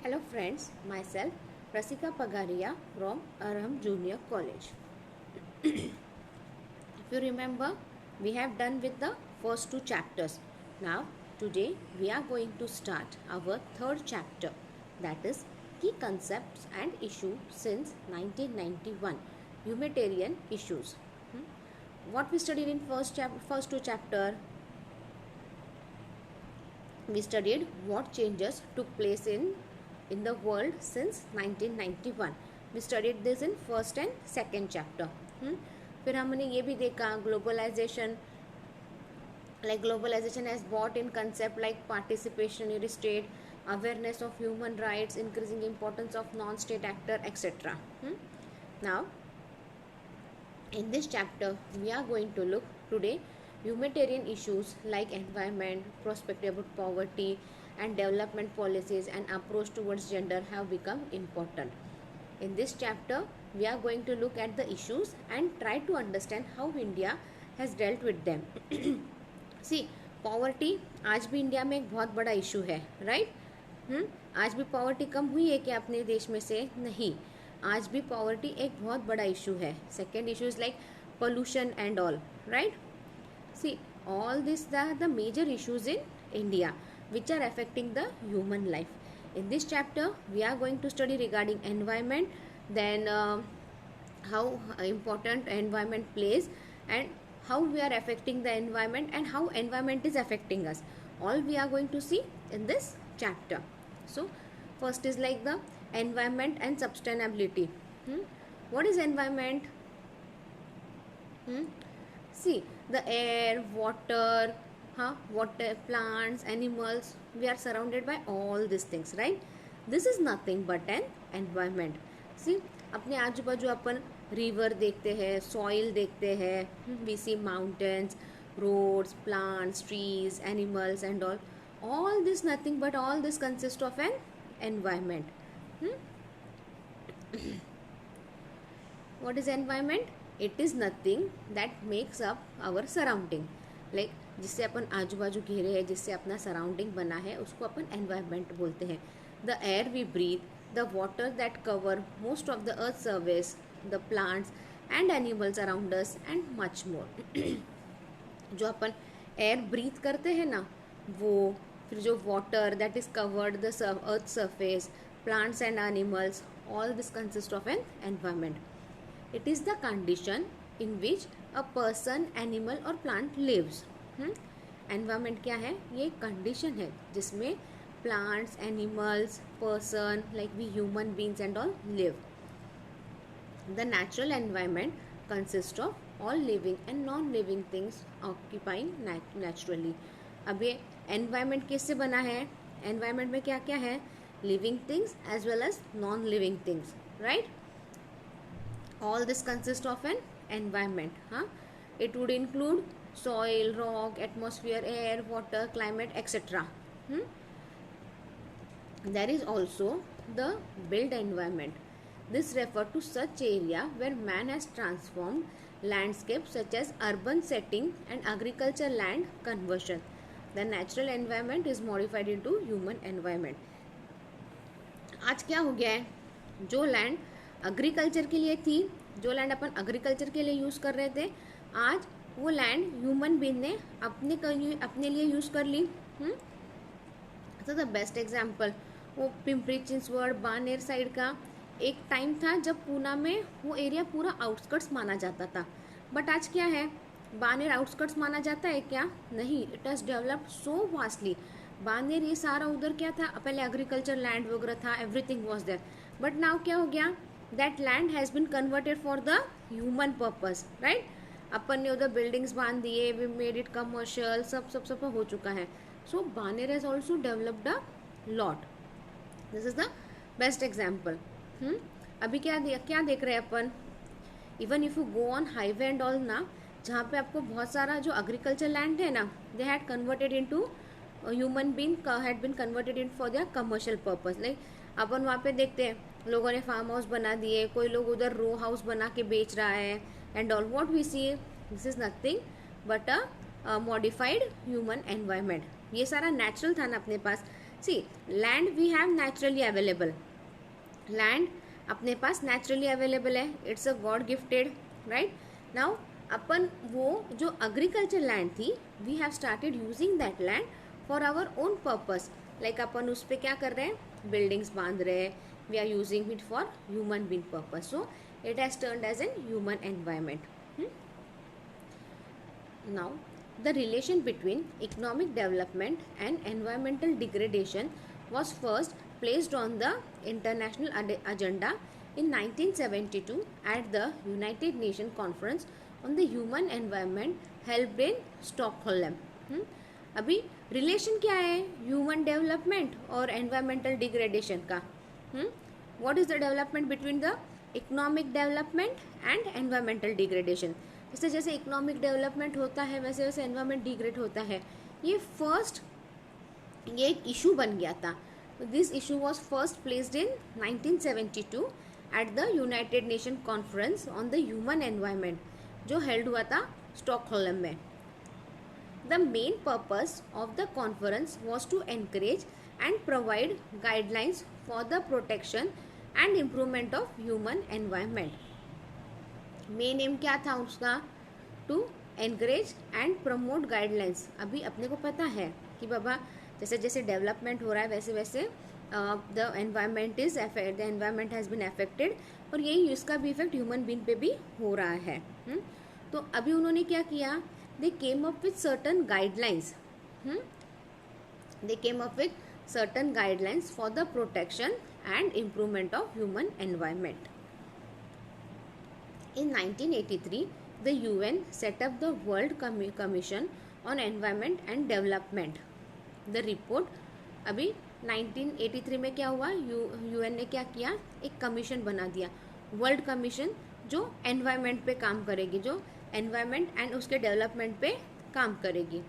Hello friends, myself Rasika Pagaria from Arham Junior College. If you remember, we have done with the first two chapters. Now, today we are going to start our third chapter, that is Key Concepts and Issues since 1991, Humanitarian Issues. What we studied in first two chapter, we studied what changes took place in the world since 1991. We studied this in first and second chapter. फिर हमने ये भी देखा globalisation globalization has brought in concept like participatory state, awareness of human rights, increasing importance of non-state actor, etc. Now, in this chapter, we are going to look today humanitarian issues like environment, perspective of poverty, and development policies and approach towards gender have become important. In this chapter, we are going to look at the issues and try to understand how India has dealt with them. See poverty आज भी India में एक बहुत बड़ा issue है, right? आज भी poverty कम हुई है क्या अपने देश में से? नहीं, आज भी पॉवर्टी एक बहुत बड़ा इशू है. Second issue is like pollution and all, right? See all this the major issues in India which are affecting the human life. In this chapter, we are going to study regarding environment, then how important environment plays and how we are affecting the environment and how environment is affecting us. All we are going to see in this chapter. So, first is like the environment and sustainability. What is environment? See, the air, water, plants, animals, we are surrounded by all these things, right? This is nothing but an environment. See, अपने आजू बाजू अपन river देखते हैं, soil देखते हैं, we see mountains, roads, plants, trees, animals and all this nothing but all this consist of an environment. What is environment? It is nothing that makes up our surrounding. Like जिससे अपन आजू बाजू घेरे हैं, जिससे अपना surrounding बना है, उसको अपन एनवायरनमेंट बोलते हैं. The air we breathe, the water that cover most of the earth surface, the plants and animals around us and much more. जो अपन एयर ब्रीथ करते हैं ना, वो फिर जो water that is covered the earth surface, plants and animals, all this consist of an environment. It is the condition in which a person, animal और plant lives. Environment क्या है? ये कंडीशन है जिसमें plants, animals, person like we human beings and all live. The natural environment consist of all living and non living things occupying naturally. अब ये environment किससे बना है? एनवायरनमेंट में क्या क्या है? Living things as well as non living things, right? All this consist of an environment. It would include soil, rock, atmosphere, air, water, climate, etc. There is also the built environment. This refers to such area where man has transformed landscapes such as urban setting and agriculture land conversion. The natural environment is modified into human environment. आज क्या हो गया है? जो land agriculture के लिए थी, जो लैंड अपन एग्रीकल्चर के लिए यूज़ कर रहे थे, आज वो लैंड ह्यूमन बीइंग ने अपने लिए यूज़ कर ली. तो द बेस्ट एग्जांपल वो पिंपरी चिंचवड़, बानेर साइड का एक टाइम था जब पूना में वो एरिया पूरा आउटस्कर्ट्स माना जाता था. बट आज क्या है? बानेर आउटस्कर्ट्स माना जाता है क्या? नहीं. It has developed so vastly. Baner ये सारा उधर क्या था? पहले एग्रीकल्चर लैंड वगैरह था, everything was there. But now क्या हो गया? That land has been converted for the human purpose, right? अपन ने उधर बिल्डिंग्स बांध दिए, वी मेड इट कमर्शियल, सब हो चुका है. So Baner has also developed a lot. This is the best example. अभी क्या देख रहे हैं अपन? Even if you go on highway and all ना, जहाँ पे आपको बहुत सारा जो एग्रीकल्चर लैंड है ना, they had converted into human being had been converted in for their commercial purpose. Like अपन वहाँ पे देखते हैं लोगों ने फार्म हाउस बना दिए, कोई लोग उधर रो हाउस बना के बेच रहा है and all. What we see, this is nothing but a modified human environment. ये सारा नेचुरल था ना अपने पास. See land we have naturally available, land अपने पास नेचुरली अवेलेबल है, it's a god gifted, right. Now अपन वो जो एग्रीकल्चर लैंड थी, we have started using that land for our own purpose, like अपन उस पर क्या कर रहे हैं, बिल्डिंग्स बांध रहे हैं, we are using it for human being purpose, so it has turned as an human environment. Now, the relation between economic development and environmental degradation was first placed on the international agenda in 1972 at the United Nations Conference on the Human Environment held in Stockholm. अभी relation क्या है human development और environmental degradation का? What is the development between the economic development and environmental degradation? जैसे जैसे economic development होता है वैसे वैसे एनवायरमेंट डिग्रेड होता है। ये एक इशू बन गया था। This issue was first placed in 1972 at the United Nation conference on the human environment, जो हेल्ड हुआ था स्टॉकहोल्म में। The main purpose of the conference was to encourage and provide guidelines for the protection and improvement of human environment. Main aim क्या था उसका? To encourage and promote guidelines. अभी अपने को पता है कि बाबा जैसे जैसे डेवलपमेंट हो रहा है वैसे वैसे the environment has been affected, और यही इसका भी इफेक्ट ह्यूमन बीइंग पे भी हो रहा है। तो अभी उन्होंने क्या किया, they came up with certain guidelines, for the protection and improvement of human environment. In 1983, the UN set up the World Commission on Environment and Development. The report अभी 1983 में क्या हुआ, UN ने क्या किया, एक कमीशन बना दिया, वर्ल्ड कमीशन, जो एनवायरमेंट पे काम करेगी, जो एनवायरमेंट एंड उसके डेवलपमेंट पे काम करेगी।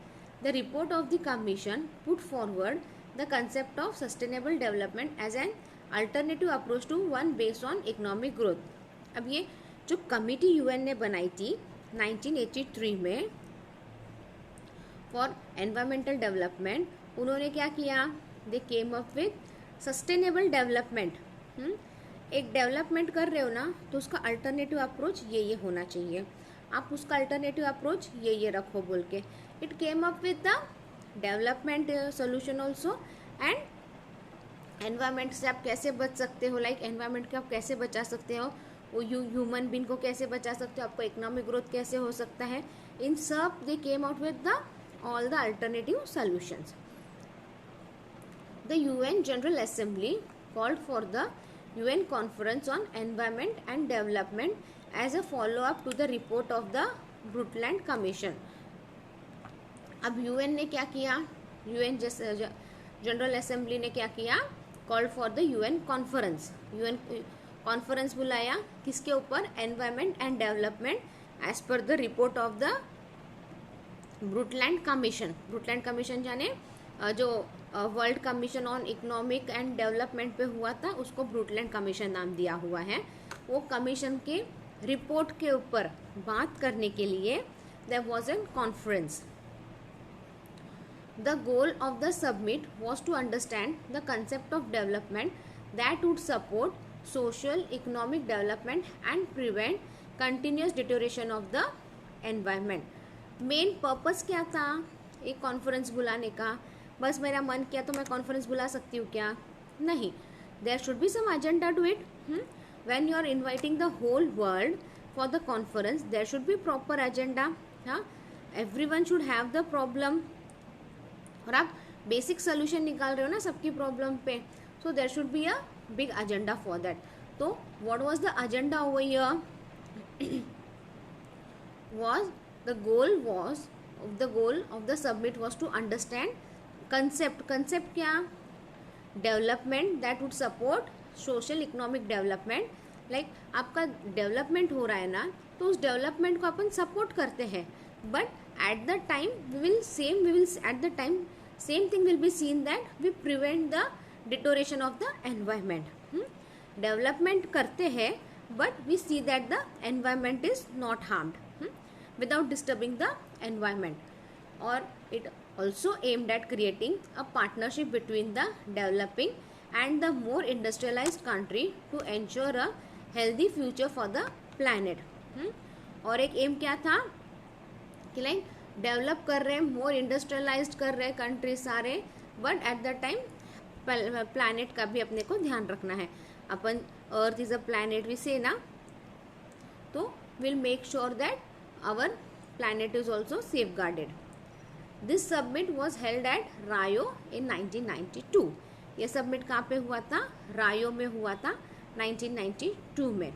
The report of the commission put forward the concept of sustainable development as an alternative approach to one based on economic growth. अब ये जो कमिटी यूएन ने बनाई थी 1983 में फॉर एनवायरमेंटल डेवलपमेंट, उन्होंने क्या किया, they came up with sustainable development. एक डेवलपमेंट कर रहे हो ना, तो उसका अल्टरनेटिव अप्रोच ये होना चाहिए, आप उसका अल्टरनेटिव अप्रोच ये रखो बोल के। It came up with the development solution also, and environment से आप कैसे बच सकते हो, लाइक एनवायरमेंट को आप कैसे बचा सकते हो, वो ह्यूमन बीइंग को कैसे बचा सकते हो, आपको इकोनॉमिक ग्रोथ कैसे हो सकता है, इन सब they came out with the all the alternative solutions. The UN general assembly called for the UN conference on environment and development as a follow up to the report of the Brundtland commission. अब UN ने क्या किया, UN general assembly ने क्या किया, called for the UN conference, UN conference बुलाया, किसके ऊपर, environment and development as per the report of the Brundtland commission. ब्रुटलैंड commission जाने जो world commission on economic and development पे हुआ था, उसको ब्रुटलैंड कमीशन नाम दिया हुआ है। वो कमीशन के रिपोर्ट के ऊपर बात करने के लिए there was an conference. The goal of the summit was to understand the concept of development that would support social, economic development and prevent continuous deterioration of the environment. Main purpose क्या था एक conference बुलाने का? बस मेरा मन किया तो मैं कॉन्फ्रेंस बुला सकती हूँ क्या? नहीं, there should be some agenda to it. When you are inviting the whole world for the conference, there should be proper agenda. हाँ, everyone should have the problem, और आप बेसिक सोल्यूशन निकाल रहे हो ना सबकी प्रॉब्लम पे, so there should be a big agenda for that. So what was the agenda over here? was the goal of the summit was to understand concept क्या? Development that would support social economic development. like आपका development हो रहा है ना, तो उस development को अपन support करते हैं, but at the time same thing will be seen that we prevent the deterioration of the environment. Development करते हैं but we see that the environment is not harmed without disturbing the environment, और it also aimed at creating a partnership between the developing and the more industrialized country to ensure a healthy future for the planet. और एक M क्या था कि like develop कर रहे हैं, मोर industrialised कर रहे हैं कंट्री सारे, but at the time planet का भी अपने को ध्यान रखना है. अपन earth is a planet we say ना, तो will make sure that our planet is also safeguarded. This summit was held at Rio in 1992. ये सबमिट कहाँ पे हुआ था? रायो में हुआ था 1992 में.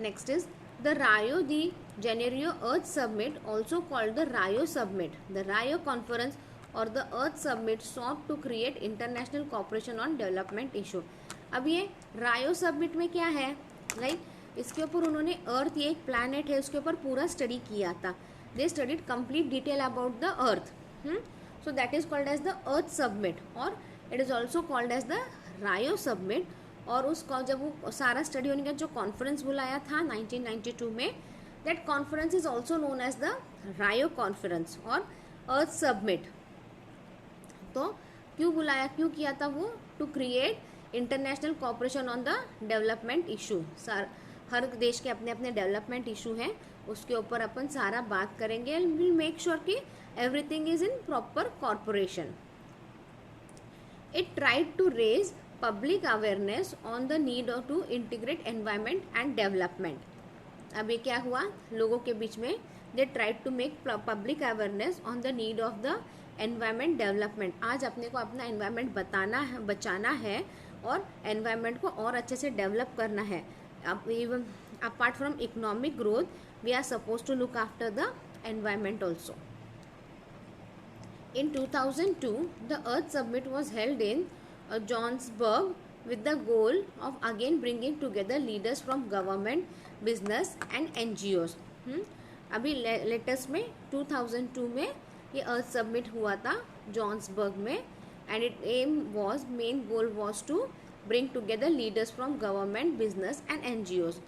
Next is the Rio de Janeiro earth summit, also called the Rio summit. The Rio conference और the earth summit sought to create international cooperation on development issue. अब ये रायो सबमिट में क्या है, लाइक इसके ऊपर उन्होंने अर्थ, ये एक प्लैनेट है, उसके ऊपर पूरा स्टडी किया था. They studied complete detail about the earth. So that is called as the earth summit, और it is also called as the Rio summit. और उसका जब वो सारा स्टडी होने का जो कॉन्फ्रेंस बुलाया था 1992 में, that conference is also known as the Rio conference और अर्थ सबमिट. तो क्यों बुलाया, क्यों किया था वो? To create international cooperation on the development issue. हर देश के अपने अपने डेवलपमेंट इशू हैं, उसके ऊपर अपन सारा बात करेंगे. विल मेक श्योर कि everything is in proper corporation. It tried to raise public awareness on the need to integrate environment and development. अब ये क्या हुआ लोगों के बीच में? they tried to make public awareness on the need of the environment development. आज अपने को अपना environment बचाना है और environment को और अच्छे से develop करना है. अब even apart from economic growth, we are supposed to look after the environment also. In 2002, the Earth Summit was held in Johannesburg with the goal of again bringing together leaders from government, business and NGOs. अभी latest में 2002 में ये अर्थ submit हुआ था Johannesburg में, and it aim was, main goal was to bring together leaders from government, business and NGOs.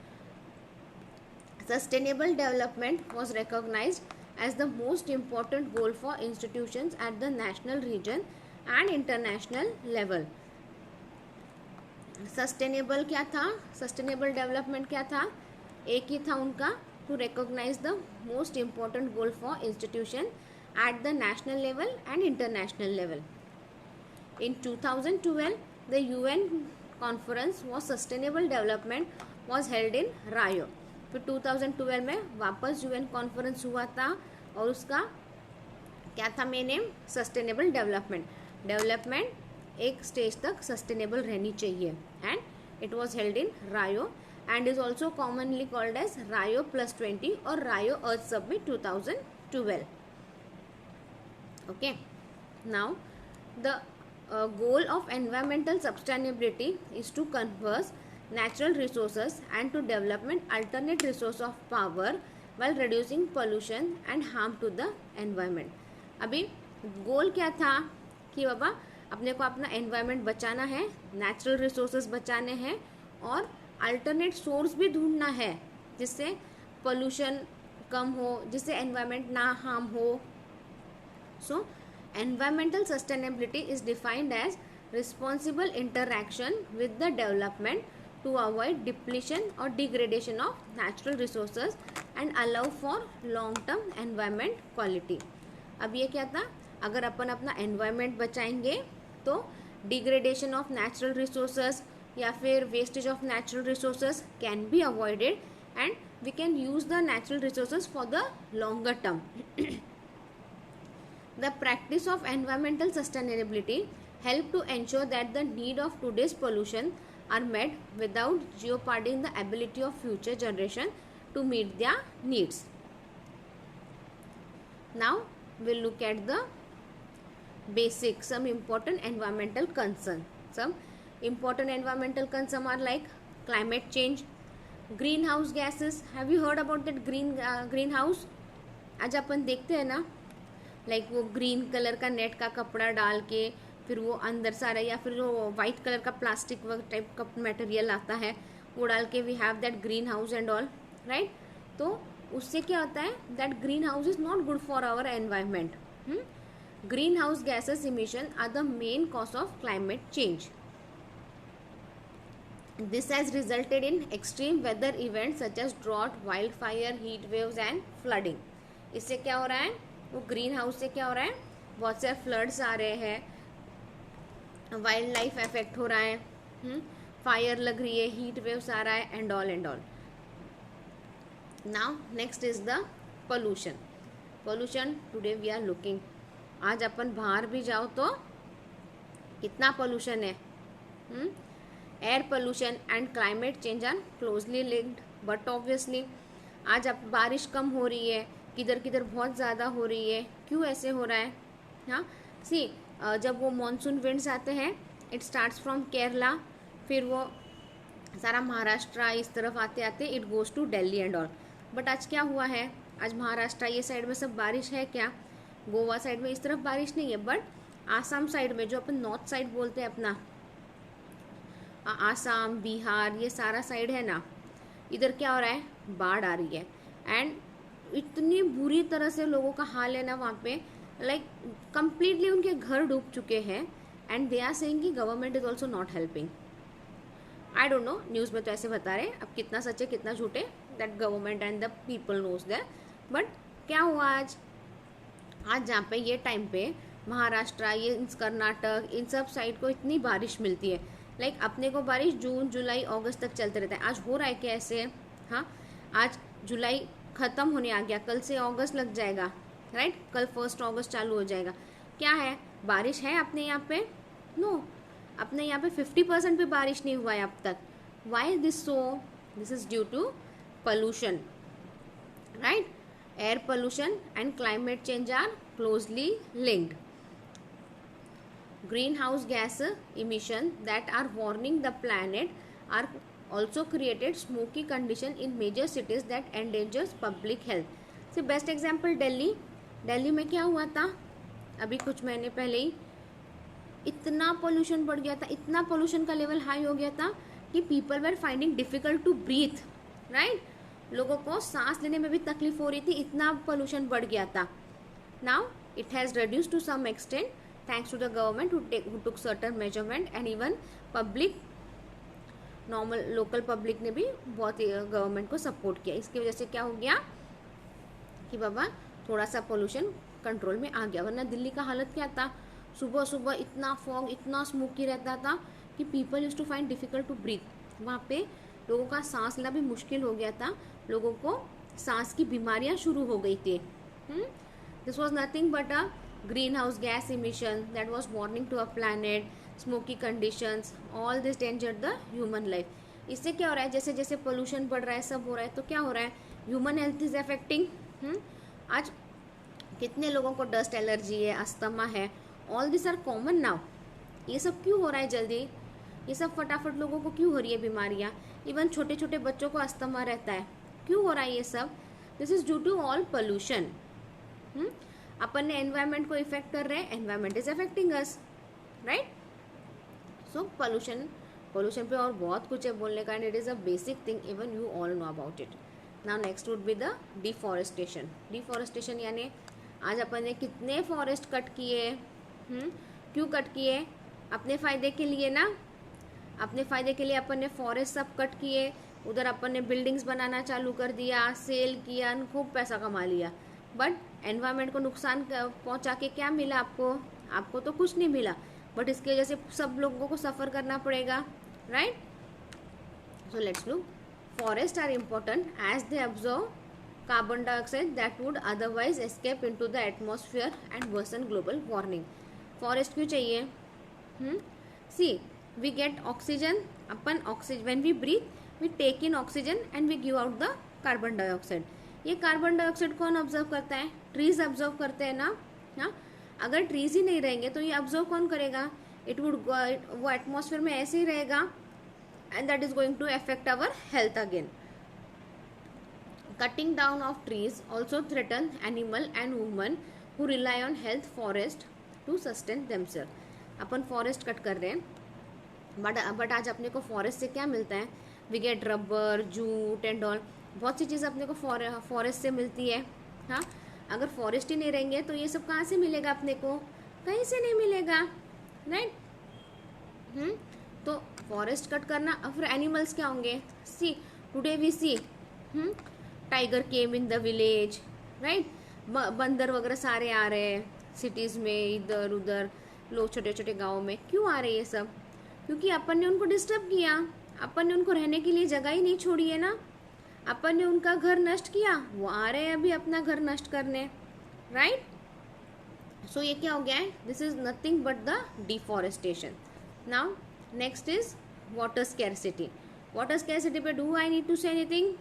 Sustainable development was recognized as the most important goal for institutions at the national, region and international level. Sustainable क्या था? Sustainable development क्या था? एक ही था उनका, to recognize the most important goal for institution at the national level and international level. In 2012 the UN conference was sustainable development was held in Rio. फिर 2012 में वापस UN कॉन्फ्रेंस हुआ था और उसका क्या था main aim? Sustainable development. Development एक स्टेज तक सस्टेनेबल रहनी चाहिए, and it was held in Rio and is also commonly called as Rio +20 और Rio earth summit 2012. Okay, now the goal of environmental sustainability is to conserve natural resources and to development alternate resource of power while reducing pollution and harm to the environment. अभी गोल क्या था कि बाबा अपने को अपना environment बचाना है, natural resources बचाने हैं और अल्टरनेट सोर्स भी ढूंढना है जिससे पोल्यूशन कम हो, जिससे एनवायरनमेंट ना हार्म हो. सो environmental sustainability is defined as responsible interaction with the development to avoid depletion or degradation of natural resources and allow for long term environment quality. अब ये क्या था? अगर अपन अपना environment बचाएंगे तो degradation of natural resources या फिर wastage of natural resources can be avoided and we can use the natural resources for the longer term. The practice of environmental sustainability help to ensure that the need of today's pollution are met without jeopardizing the ability of future generation to meet their needs. Now we'll look at the basic, some important environmental concerns. Some important environmental concerns are like climate change, greenhouse gases. Have you heard about that greenhouse? आज अपन देखते हैं ना, like वो green colour का net का कपड़ा डाल के फिर वो अंदर सारा, या फिर वो वाइट कलर का प्लास्टिक टाइप का मटेरियल आता है वो डाल के we have that green house and all, right. तो उससे क्या होता है that green house is not good for our environment. Green house gases emission are the main cause of climate change. This has resulted in extreme weather events such as drought, wildfire, heat waves and flooding. इससे क्या हो रहा है, वो green house से क्या हो रहा है, बहुत से फ्लड्स आ रहे हैं, वाइल्ड लाइफ इफेक्ट हो रहा है, फायर लग रही है, हीट वेव्स आ रहा है and all. Now next is the pollution. Pollution today we are looking. आज अपन बाहर भी जाओ तो कितना पोल्यूशन है. Air pollution and climate change are closely linked, but obviously आज अब बारिश कम हो रही है, किधर किधर बहुत ज़्यादा हो रही है. क्यों ऐसे हो रहा है? हाँ, सी जब वो मॉनसून विंड्स आते हैं, इट स्टार्ट्स फ्रॉम केरला, फिर वो सारा महाराष्ट्र इस तरफ आते आते it goes to Delhi and all. But आज क्या हुआ है, आज महाराष्ट्र ये साइड में सब बारिश है क्या? गोवा साइड में इस तरफ बारिश नहीं है, बट आसाम साइड में जो अपन नॉर्थ साइड बोलते हैं अपना, आसाम, बिहार, ये सारा साइड है ना, इधर क्या हो रहा है, बाढ़ आ रही है. एंड इतनी बुरी तरह से लोगों का हाल है ना वहाँ पे, लाइक कंप्लीटली उनके घर डूब चुके हैं. एंड दे आर सेइंग कि government is also not helping. I don't know, news में तो ऐसे बता रहे. अब कितना सच है कितना झूठे, that government and the people knows that. But क्या हुआ आज जहाँ पे ये टाइम पे महाराष्ट्र, ये कर्नाटक, इन सब साइड को इतनी बारिश मिलती है. लाइक अपने को बारिश जून, जुलाई, अगस्त तक चलते रहता है. आज हो रहा है क्या ऐसे? हाँ, आज जुलाई ख़त्म होने आ गया, कल से अगस्त लग जाएगा, राइट? कल 1 अगस्त चालू हो जाएगा. क्या है, बारिश है अपने यहाँ पे? नो, अपने यहाँ पे 50% भी बारिश नहीं हुआ है अब तक. Why this so? This is due to pollution, right? Air pollution and climate change are closely linked. Greenhouse gas emission that are warming the planet are also created smoky condition in major cities that endangers public health. So best example Delhi में क्या हुआ था अभी कुछ महीने पहले ही, इतना pollution बढ़ गया था, इतना पोल्यूशन का लेवल हाई हो गया था कि people were finding difficult to breathe, right? लोगों को सांस लेने में भी तकलीफ हो रही थी, इतना पोल्यूशन बढ़ गया था. Now it has reduced to some extent thanks to the government who took certain measurement, and even public, normal local public ने भी बहुत गवर्नमेंट को सपोर्ट किया. इसकी वजह से क्या हो गया कि बाबा थोड़ा सा पोल्यूशन कंट्रोल में आ गया. वरना दिल्ली का हालत क्या था, सुबह सुबह इतना फॉग, इतना स्मोकी रहता था कि people used to find difficult to breathe. वहाँ पे लोगों का सांस लेना भी मुश्किल हो गया था, लोगों को सांस की बीमारियाँ शुरू हो गई थी. This was nothing but a greenhouse gas emission that was warning to a planet, smoky conditions, all this endangered the human life. इससे क्या हो रहा है, जैसे जैसे पोल्यूशन बढ़ रहा है, सब हो रहा है, तो क्या हो रहा है, ह्यूमन हेल्थ इज अफेक्टिंग. आज कितने लोगों को डस्ट एलर्जी है, अस्थमा है, all this are common now. ये सब क्यों हो रहा है जल्दी, ये सब फटाफट लोगों को क्यों हो रही है बीमारियाँ? इवन छोटे छोटे बच्चों को अस्थमा रहता है. क्यों हो रहा है ये सब? This is due to all pollution. अपन ने एनवायरनमेंट को इफेक्ट कर रहे हैं, environment is affecting us, right? So pollution पे और बहुत कुछ है बोलने का, and it is a basic thing, even you all know about it. Now next would be the deforestation. Deforestation यानी आज अपन ने कितने फॉरेस्ट कट किए. क्यों कट किए? अपने फ़ायदे के लिए ना, अपने फ़ायदे के लिए अपन ने फॉरेस्ट सब कट किए. उधर अपन ने बिल्डिंग्स बनाना चालू कर दिया, सेल किया, खूब पैसा कमा लिया. बट एनवायरनमेंट को नुकसान पहुंचा के क्या मिला आपको तो कुछ नहीं मिला. बट इसकी वजह से सब लोगों को सफ़र करना पड़ेगा, right? So let's look. Forest are important as they observe carbon dioxide that would otherwise escape into the atmosphere and worsen global warming. Forest क्यों चाहिए? सी वी गेट ऑक्सीजन, अपन oxygen when we breathe we take in oxygen and we give out the carbon dioxide. ये carbon dioxide कौन observe करता है? Trees observe करते हैं ना. हाँ, अगर ट्रीज ही नहीं रहेंगे तो ये ऑब्जर्व कौन करेगा? इट वुड वो एटमॉस्फेयर में ऐसे ही रहेगा, and that is going to affect our health again. Cutting down of trees also threaten animal and woman who rely on health forest to sustain themselves. अपन फॉरेस्ट कट कर रहे हैं, but आज अपने को फॉरेस्ट से क्या मिलता है? We get rubber, jute and all. बहुत सी चीज़ अपने को फॉरेस्ट से मिलती है। हाँ, अगर फॉरेस्ट ही नहीं रहेंगे तो ये सब कहाँ से मिलेगा अपने को, कहीं से नहीं मिलेगा, राइट। तो फॉरेस्ट कट करना, अब फिर एनिमल्स क्या होंगे, see today we see tiger came in the village, right. बंदर वगैरह सारे आ रहे हैं सिटीज़ में, इधर उधर लोग छोटे छोटे गाँव में क्यों आ रहे हैं ये सब, क्योंकि अपन ने उनको डिस्टर्ब किया, अपन ने उनको रहने के लिए जगह ही नहीं छोड़ी है ना, अपन ने उनका घर नष्ट किया, वो आ रहे हैं अभी अपना घर नष्ट करने, राइट। सो ये क्या हो गया है, this is nothing but the deforestation. Now next is water scarcity. Water scarcity पे do I need to say anything,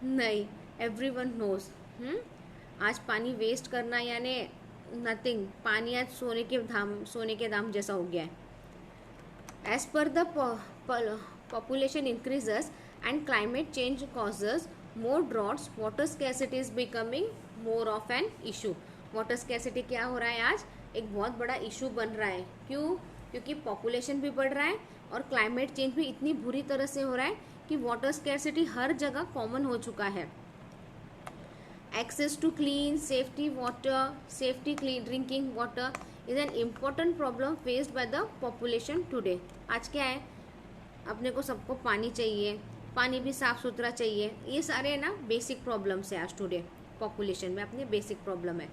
नहीं, एवरीवन नोज। आज पानी वेस्ट करना यानी नथिंग, पानी आज सोने के दाम जैसा हो गया है। As per the population increases and climate change causes more droughts, water scarcity is becoming more of an issue। Water scarcity क्या हो रहा है, आज एक बहुत बड़ा इशू बन रहा है। क्यों, क्योंकि पॉपुलेशन भी बढ़ रहा है और क्लाइमेट चेंज भी इतनी बुरी तरह से हो रहा है कि वाटर स्कैरसिटी हर जगह कॉमन हो चुका है। Access to clean safety clean drinking water is an important problem faced by the population today. आज क्या है, अपने को सबको पानी चाहिए, पानी भी साफ सुथरा चाहिए, ये सारे ना बेसिक प्रॉब्लम्स है आज टुडे पॉपुलेशन में, अपने बेसिक प्रॉब्लम है।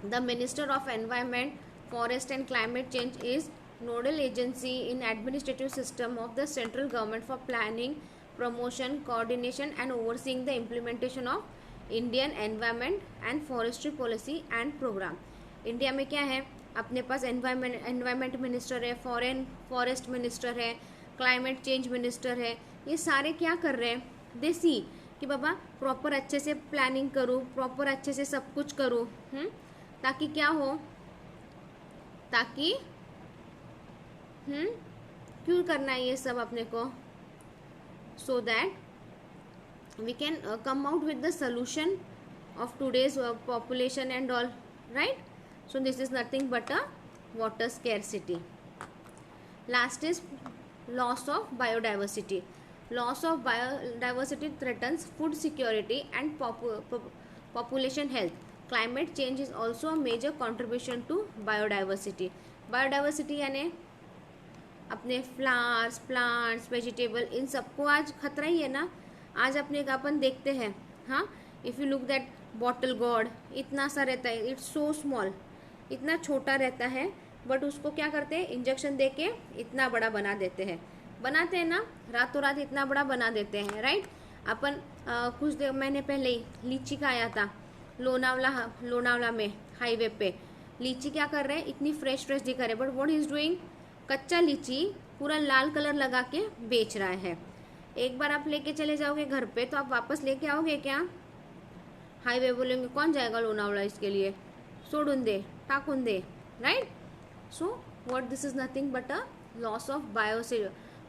The minister of environment forest and climate change is nodal agency in administrative system of the central government for planning, promotion, coordination and overseeing the implementation of Indian environment and forestry policy and program. India में क्या है, अपने पास environment minister है, forest minister है, climate change minister है, ये सारे क्या कर रहे हैं, देसी कि बाबा प्रॉपर अच्छे से प्लानिंग करूँ, प्रॉपर अच्छे से सब कुछ करूँ, ताकि क्या हो, ताकि क्यों करना है ये सब अपने को, so that we can come out with the solution of today's population and all, right? So this is nothing but a water scarcity. Last is loss of biodiversity. Loss of biodiversity threatens food security and population health. Climate change is also a major contribution to biodiversity. Biodiversity यानी अपने flowers, plants, vegetable, इन सबको आज खतरा ही है ना। आज अपने अपन देखते हैं, हाँ, if you look that bottle God इतना सा रहता है, इट्स सो स्मॉल, इतना छोटा रहता है, बट उसको क्या करते हैं, इंजेक्शन दे के इतना बड़ा बना देते हैं, बनाते हैं ना, रातों रात इतना बड़ा बना देते हैं, राइट। अपन कुछ देर महीने पहले ही लीची का आया था, लोनावला में हाईवे पे लीची क्या कर रहे हैं, इतनी फ्रेश दिखा रहे, बट व्हाट इज डूइंग, कच्चा लीची पूरा लाल कलर लगा के बेच रहा है। एक बार आप लेके चले जाओगे घर पे तो आप वापस लेके आओगे क्या, हाईवे बोलेंगे कौन जाएगा लोनावला इसके लिए, सोडून दे, टाकून दे, right. So what this is nothing but a loss of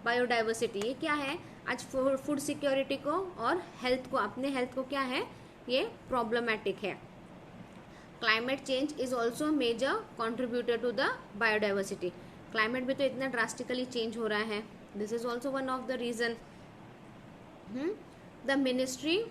biodiversity. ये क्या है, आज फूड सिक्योरिटी को और हेल्थ को, अपने हेल्थ को क्या है, ये प्रॉब्लमेटिक है। Climate change is also major contributor to the biodiversity. Climate भी तो इतना ड्रास्टिकली चेंज हो रहा है, this is also one of the reason. The Ministry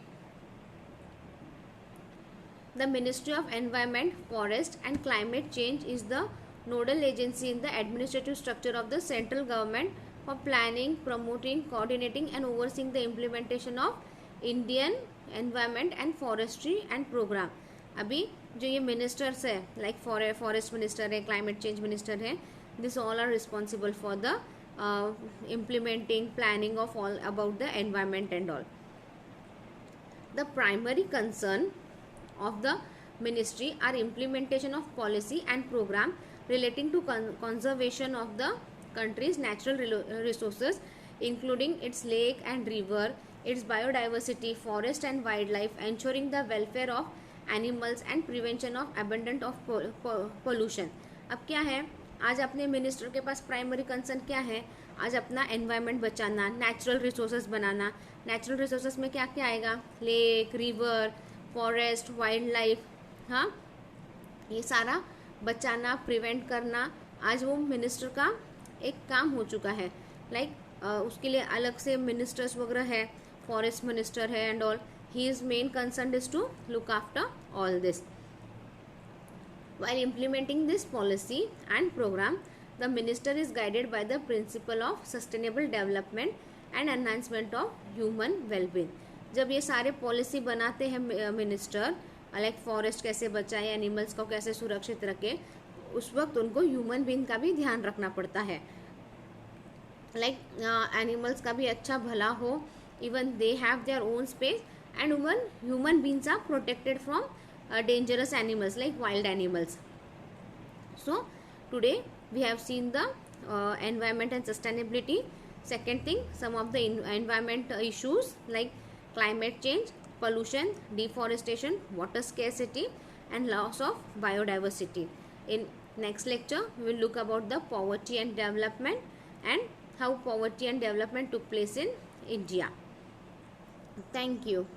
of Environment, Forest and Climate Change is the nodal agency in the administrative structure of the central government for planning, promoting, coordinating and overseeing the implementation of Indian Environment and Forestry and Program। अभी जो ये ministers है, like forest minister है, climate change minister है, this all are responsible for the implementing, planning of all about the environment and all. The primary concern of the ministry are implementation of policy and program relating to conservation of the country's natural resources, including its lake and river, its biodiversity, forest and wildlife, ensuring the welfare of animals and prevention of abundance of pollution। अब क्या है, आज अपने minister के पास primary concern क्या है, आज अपना एनवायरनमेंट बचाना, नेचुरल रिसोर्सेज बनाना। नेचुरल रिसोर्सेज में क्या क्या आएगा, lake, river, forest, wild life, हाँ, ये सारा बचाना, प्रिवेंट करना आज वो मिनिस्टर का एक काम हो चुका है। लाइक उसके लिए अलग से मिनिस्टर्स वगैरह है, फॉरेस्ट मिनिस्टर है and all, his main concern is to look after all this. While implementing this policy and program, the minister is guided by the principle of sustainable development and enhancement of human well-being. जब ये सारे policy बनाते हैं minister, like forest कैसे बचाए, animals को कैसे सुरक्षित रखे, उस वक्त उनको ह्यूमन बीइंग का भी ध्यान रखना पड़ता है. लाइक एनिमल्स का भी अच्छा भला हो, even they have their own space, and even human beings are protected from dangerous animals like wild animals. So today we have seen the environment and sustainability. Second thing, some of the environment issues like climate change, pollution, deforestation, water scarcity and loss of biodiversity. In next lecture we will look about the poverty and development and how poverty and development took place in India. Thank you.